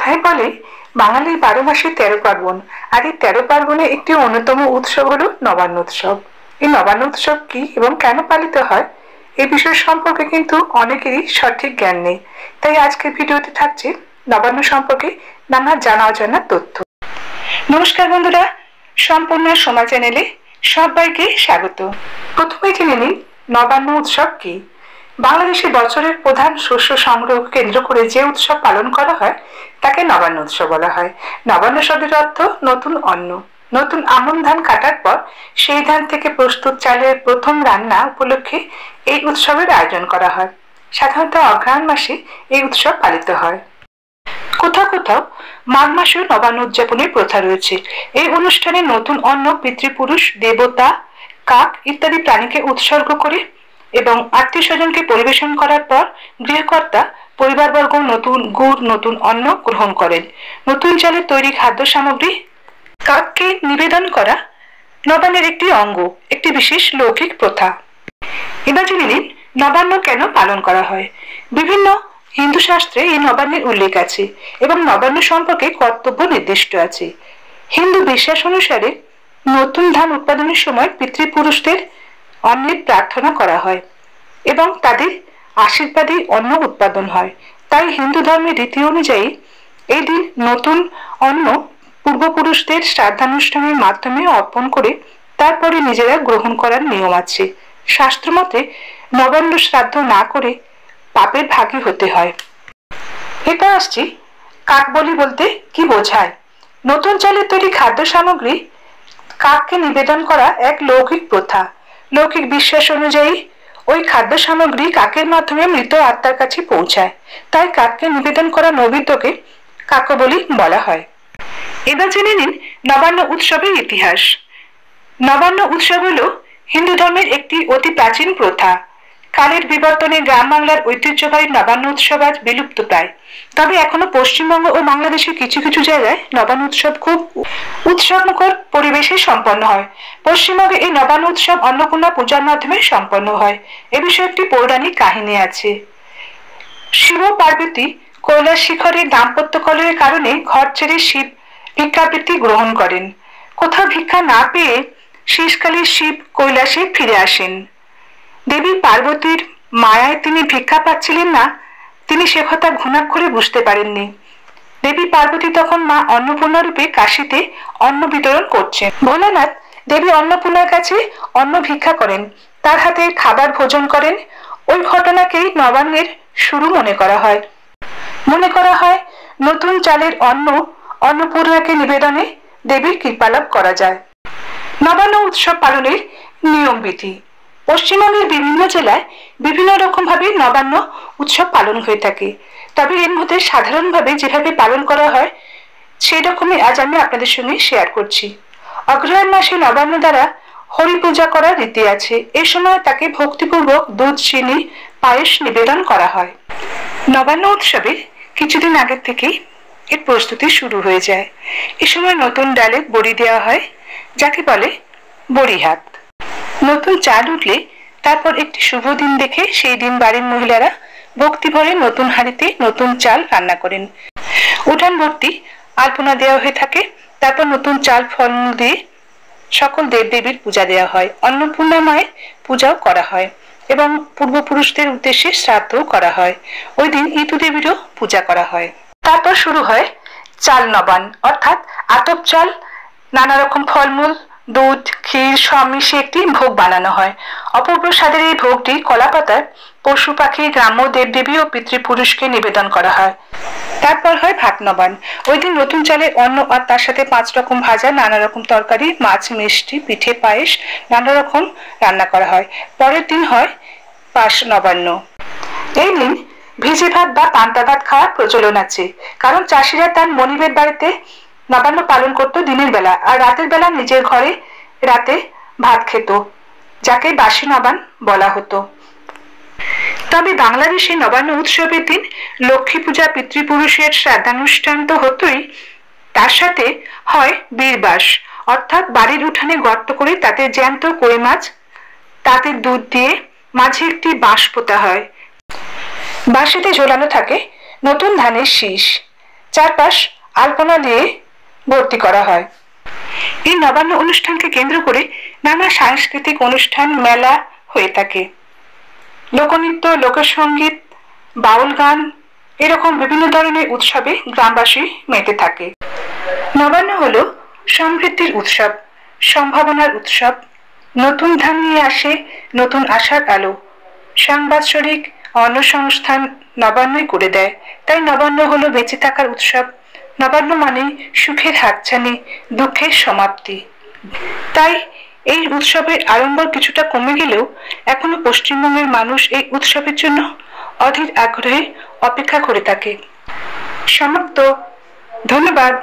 কথায় বলে বাঙালির 12 মাসে 13 পার্বণ, আর এই 13 পার্বণে একটি অন্যতম উৎসব হলো নবান্ন উৎসব। এই নবান্ন উৎসব কি এবং কেন পালিত হয় এই বিষয় সম্পর্কে কিন্তু অনেকেরই সঠিক জ্ঞান নেই। তাই আজকের ভিডিওতে থাকছে নবান্ন সম্পর্কে নানা জানা অজানা তথ্য। নমস্কার বন্ধুরা, সম্পূর্ণ সময় চ্যানেলে সবাইকে স্বাগত। প্রথমে জেনে নিন নবান্ন উৎসব কি। বাংলাদেশে বছরের প্রধান শস্য সংগ্রহকে কেন্দ্র করে যে উৎসব পালন করা হয় তাকে নবান্ন উৎসব বলা হয়। নবান্ন শব্দের অর্থ নতুন অন্ন। নতুন আমন ধান কাটার পর সেই ধান থেকে প্রস্তুত চালের প্রথম রান্না উপলক্ষে এই উৎসবের আয়োজন করা হয়। সাধারণত অগ্রহায়ণ মাসে এই উৎসব পালিত হয়। কোথাও কোথাও মাঘ মাসেও নবান্ন উদযাপনের প্রথা রয়েছে। এই অনুষ্ঠানে নতুন অন্ন পিতৃপুরুষ, দেবতা, কাক ইত্যাদি প্রাণীকে উৎসর্গ করে এবং আত্মীয় স্বজনকে পরিবেশন করার পর গৃহকর্তা পরিবারবর্গ নতুন গুড়, নতুন অন্ন গ্রহণ করেন। নতুন চালের তৈরি খাদ্য সামগ্রী কাককে নিবেদন করা নবান্নের একটি অঙ্গ, একটি বিশেষ লৌকিক প্রথা। এবার জেনে নিন নবান্ন কেন পালন করা হয়। বিভিন্ন হিন্দু শাস্ত্রে এই নবান্নের উল্লেখ আছে এবং নবান্ন সম্পর্কে কর্তব্য নির্দিষ্ট আছে। হিন্দু বিশ্বাস অনুসারে নতুন ধান উৎপাদনের সময় পিতৃপুরুষদের অন্নের প্রার্থনা করা হয় এবং তাদের আশীর্বাদে অন্ন উৎপাদন হয়। তাই হিন্দু ধর্মের রীতি অনুযায়ী এই দিন নতুন অন্ন পূর্বপুরুষদের শ্রাদ্ধানুষ্ঠানের মাধ্যমে অর্পণ করে তারপরে নিজেরা গ্রহণ করার নিয়ম আছে। শাস্ত্রমতে নবান্ন শ্রাদ্ধ না করে পাপের ভাগী হতে হয়। এটা আসছি কাক বলি বলতে কি বোঝায়। নতুন চালের তৈরি খাদ্য সামগ্রী কাককে নিবেদন করা এক লৌকিক প্রথা। লৌকিক বিশ্বাস অনুযায়ী ওই খাদ্য সামগ্রী কাকের মাধ্যমে মৃত আত্মার কাছে পৌঁছায়। তাই কাককে নিবেদন করা নৈবেদ্যকে কাকবলি বলা হয়। এবার জেনে নিন নবান্ন উৎসবের ইতিহাস। নবান্ন উৎসব হলো হিন্দু ধর্মের একটি অতি প্রাচীন প্রথা। কালের বিবর্তনে গ্রাম বাংলার ঐতিহ্যবাহী নবান্ন উৎসব আজ বিলুপ্ত প্রায়। তবে এখনো পশ্চিমবঙ্গ ও বাংলাদেশের কিছু কিছু জায়গায় নবান্ন উৎসব খুব উৎসবমুখর পরিবেশে সম্পন্ন হয়। পশ্চিমবঙ্গে এই নবান্ন উৎসব অন্নপূর্ণা পূজার মাধ্যমে সম্পন্ন হয়। এ বিষয়ে একটি পৌরাণিক কাহিনী আছে। শিব পার্বতী কৈলাস শিখরে দাম্পত্য কলহের কারণে ঘর ছেড়ে শিব ভিক্ষাবৃত্তি গ্রহণ করেন। কোথাও ভিক্ষা না পেয়ে শেষকালে শিব কৈলাসে ফিরে আসেন। দেবী পার্বতীর মায়ায় তিনি ভিক্ষা পাচ্ছিলেন না, তিনি সে কথা ঘুণাক্ষরে বুঝতে পারেননি। দেবী পার্বতী তখন মা অন্নপূর্ণা রূপে কাশীতে অন্ন বিতরণ করছেন। ভোলানাথ দেবী অন্নপূর্ণার কাছে অন্ন ভিক্ষা করেন, তার হাতে খাবার ভোজন করেন। ওই ঘটনাকেই নবান্নের শুরু মনে করা হয়। মনে করা হয় নতুন চালের অন্ন অন্নপূর্ণাকে নিবেদনে দেবীর কৃপালাভ করা যায়। নবান্ন উৎসব পালনের নিয়ম বিধি। পশ্চিমবঙ্গের বিভিন্ন জেলায় বিভিন্ন রকম ভাবে নবান্ন উৎসব পালন হয়ে থাকে। তবে এর মধ্যে সাধারণভাবে যেভাবে পালন করা হয় সেই রকমই আজ আমি আপনাদের সঙ্গে শেয়ার করছি। অগ্রহায়ণ মাসে নবান্ন দ্বারা হরি পূজা করার রীতি আছে। এ সময় তাকে ভক্তিপূর্বক দুধ, চিনি, পায়েস নিবেদন করা হয়। নবান্ন উৎসবের কিছুদিন আগের থেকেই এর প্রস্তুতি শুরু হয়ে যায়। এ সময় নতুন ডালে বড়ি দেওয়া হয়, যাকে বলে বড়িহাত। নতুন চাল উঠলে তারপর একটি শুভ দিন দেখে সেই দিন বাড়ির মহিলারা ভক্তি ভরে নতুন হাঁড়িতে নতুন চাল রান্না করেন। উঠান ভর্তি আলপনা দেওয়া হয়ে থাকে। তারপর নতুন চাল ফলমূল দিয়ে সকল দেবদেবীর পূজা দেওয়া হয়। অন্নপূর্ণা মায়ের পূজাও করা হয় এবং পূর্বপুরুষদের উদ্দেশ্যে শ্রাদ্ধও করা হয়। ওই দিন ইতু দেবীরও পূজা করা হয়। তারপর শুরু হয় চাল নবান, অর্থাৎ আতপ চাল, নানা রকম ফলমূল, দুধ, ক্ষীর সব মিশিয়ে একটি ভোগ বানানো হয়। অপূর্ব স্বাদের এই ভোগটি কলাপাতায় পশু পাখি, গ্রাম্য দেবদেবী ও পিতৃপুরুষকে নিবেদন করা হয়। তারপর হয় ভাত নবান। ওই দিন নতুন চালের অন্ন আর তার সাথে 5 রকম ভাজা, নানা রকম তরকারি, মাছ, মিষ্টি, পিঠে, পায়েস, নানা রকম রান্না করা হয়। পরের দিন হয় পাশ নবান্ন। এই দিন ভিজে ভাত বা পান্তা ভাত খাওয়ার প্রচলন আছে, কারণ চাষিরা তার মনিবের বাড়িতে নবান্ন পালন করতো দিনের বেলা, আর রাতের বেলা নিজের ঘরে রাতে ভাত খেত, যাকে বাসি নবান বলা হতো। তবে বাংলাদেশে নবান্ন উৎসবের দিন লক্ষ্মী পূজা, পিতৃপুরুষের শ্রাদ্ধানুষ্ঠান তো হতোই, তার সাথে হয় বীরবাস, অর্থাৎ বাড়ির উঠানে গর্ত করে তাতে জ্যান্ত কই মাছ, তাতে দুধ দিয়ে মাঝে একটি বাঁশ পোতা হয়। বাঁশিতে ঝোলানো থাকে নতুন ধানের শীষ। চারপাশ আলপনা দিয়ে ভর্তি করা হয়। এই নবান্ন অনুষ্ঠানকে কেন্দ্র করে নানা সাংস্কৃতিক অনুষ্ঠান, মেলা হয়ে থাকে। লোকনৃত্য, লোকসঙ্গীত, বাউল গান, এরকম বিভিন্ন ধরনের উৎসবে গ্রামবাসী মেতে থাকে। নবান্ন হলো সমৃদ্ধির উৎসব, সম্ভাবনার উৎসব। নতুন ধান নিয়ে আসে নতুন আশার আলো। সাংবৎসরিক অন্নসংস্থান নবান্নই করে দেয়। তাই নবান্ন হলো বেঁচে থাকার উৎসব। নবান্ন মানে সুখের হাতছানি, দুঃখের সমাপ্তি। তাই এই উৎসবের আড়ম্বর কিছুটা কমে গেলেও এখনো পশ্চিমবঙ্গের মানুষ এই উৎসবের জন্য অধীর আগ্রহে অপেক্ষা করে থাকে। সমাপ্ত। ধন্যবাদ।